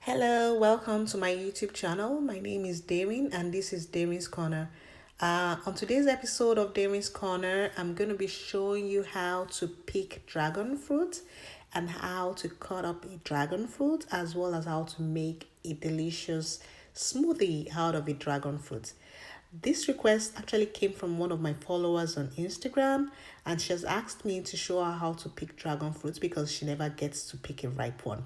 Hello, welcome to my YouTube channel. My name is Damien and this is Damien's Corner. On today's episode of Damien's Corner, I'm going to be showing you how to pick dragon fruit and how to cut up a dragon fruit, as well as how to make a delicious smoothie out of a dragon fruit. This request actually came from one of my followers on Instagram, and she has asked me to show her how to pick dragon fruits because she never gets to pick a ripe one.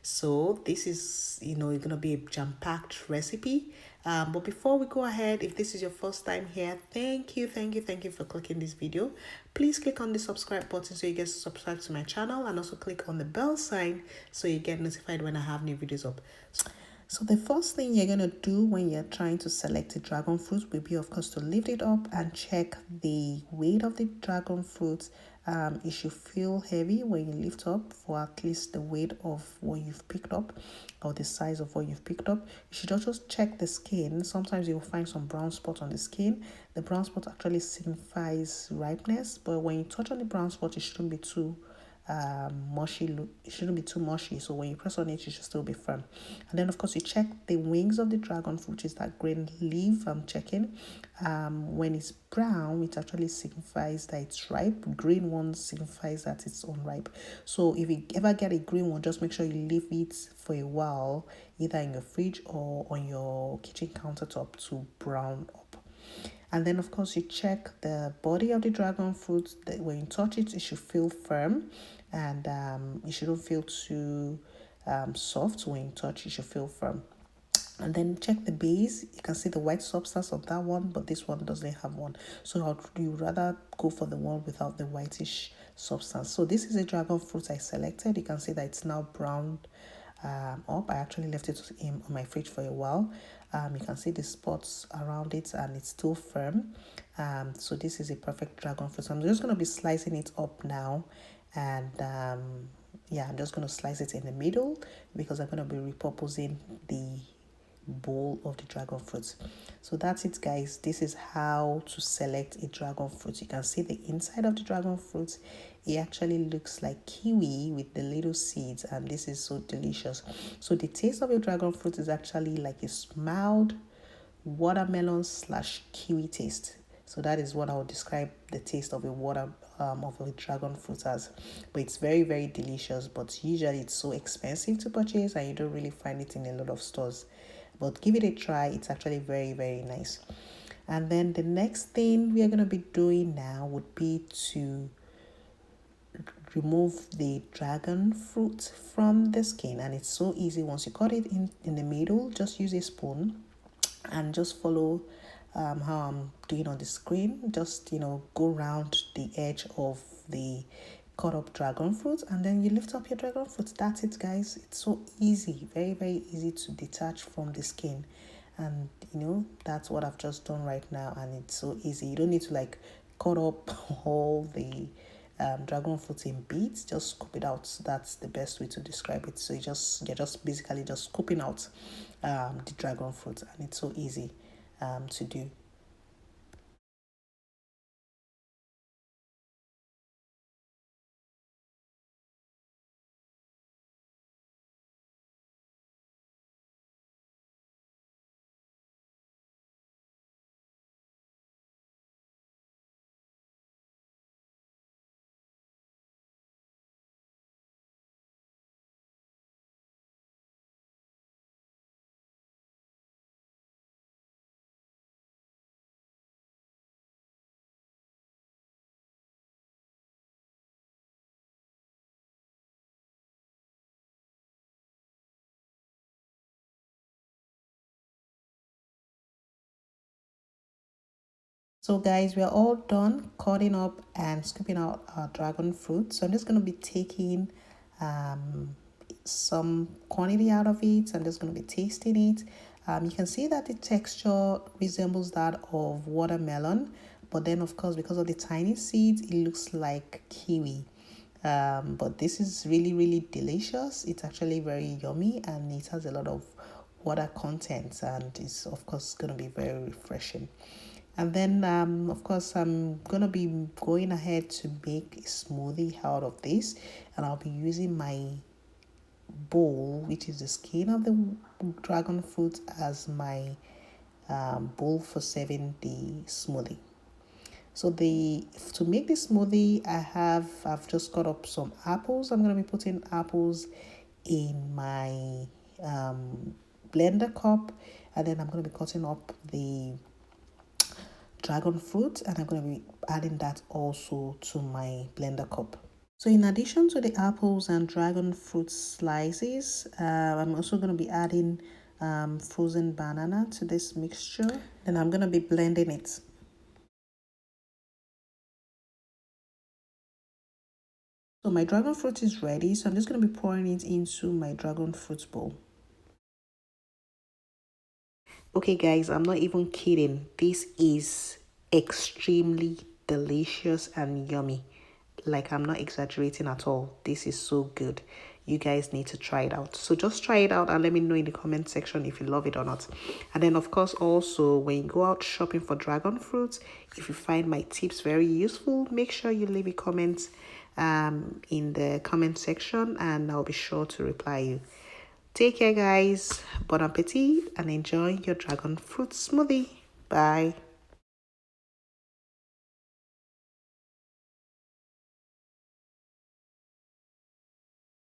So this is, gonna be a jam-packed recipe. But before we go ahead, if this is your first time here, thank you for clicking this video. Please click on the subscribe button so you get subscribed to my channel, and also click on the bell sign so you get notified when I have new videos up. So the first thing you're going to do when you're trying to select a dragon fruit will be, of course, to lift it up and check the weight of the dragon fruit. It should feel heavy when you lift up for at least the weight of what you've picked up or the size of what you've picked up. You should also check the skin. Sometimes you'll find some brown spot on the skin. The brown spot actually signifies ripeness, but when you touch on the brown spot, it shouldn't be too mushy. It shouldn't be too mushy, so when you press on it, it should still be firm. And then of course you check the wings of the dragon fruit, which is that green leaf. I'm checking. When it's brown, it actually signifies that it's ripe. Green one signifies that it's unripe. So if you ever get a green one, just make sure you leave it for a while, either in your fridge or on your kitchen countertop, to brown up. And then of course you check the body of the dragon fruit. That when you touch it, it should feel firm, and it shouldn't feel too soft. When you touch, it should feel firm. And then check the base. You can see the white substance of that one, but this one doesn't have one. So you rather go for the one without the whitish substance. So this is a dragon fruit I selected. You can see that it's now browned up. I actually left it on my fridge for a while. You can see the spots around it and it's still firm. So this is a perfect dragon fruit. So I'm just going to be slicing it up now, and yeah, I'm just going to slice it in the middle because I'm going to be repurposing the bowl of the dragon fruit. So that's it, guys. This is how to select a dragon fruit. You can see the inside of the dragon fruit. It actually looks like kiwi with the little seeds, and this is so delicious. So the taste of a dragon fruit is actually like a mild watermelon slash kiwi taste. So that is what I would describe the taste of a dragon fruit as. But it's very, very delicious. But usually it's so expensive to purchase, and you don't really find it in a lot of stores. But give it a try. It's actually very, very nice. And then the next thing we are going to be doing now would be to remove the dragon fruit from the skin. And it's so easy. Once you cut it in the middle, just use a spoon and just follow how I'm doing on the screen. Just, go around the edge of the cut up dragon fruit, and then you lift up your dragon fruit. That's it, guys. It's so easy, very, very easy to detach from the skin. And that's what I've just done right now, and it's so easy. You don't need to like cut up all the dragon fruit in bits. Just scoop it out. That's the best way to describe it. So you're just basically just scooping out the dragon fruit, and it's so easy to do. So guys, we are all done cutting up and scooping out our dragon fruit. So I'm just going to be taking some quantity out of it. I'm just going to be tasting it. You can see that the texture resembles that of watermelon, but then of course, because of the tiny seeds, it looks like kiwi. But this is really, really delicious. It's actually very yummy, and it has a lot of water content, and it's of course going to be very refreshing. And then of course I'm gonna be going ahead to make a smoothie out of this, and I'll be using my bowl, which is the skin of the dragon fruit, as my bowl for serving the smoothie. So to make the smoothie, I've just cut up some apples. I'm gonna be putting apples in my blender cup, and then I'm gonna be cutting up the dragon fruit, and I'm gonna be adding that also to my blender cup. So in addition to the apples and dragon fruit slices, I'm also going to be adding frozen banana to this mixture. Then I'm going to be blending it. So my dragon fruit is ready. So I'm just going to be pouring it into my dragon fruit bowl. Okay guys, I'm not even kidding. This is extremely delicious and yummy. Like, I'm not exaggerating at all. This is so good. You guys need to try it out. So just try it out and let me know in the comment section if you love it or not. And then of course, also when you go out shopping for dragon fruits, if you find my tips very useful, make sure you leave a comment in the comment section, and I'll be sure to reply you. Take care guys, bon appetit, and enjoy your dragon fruit smoothie. Bye.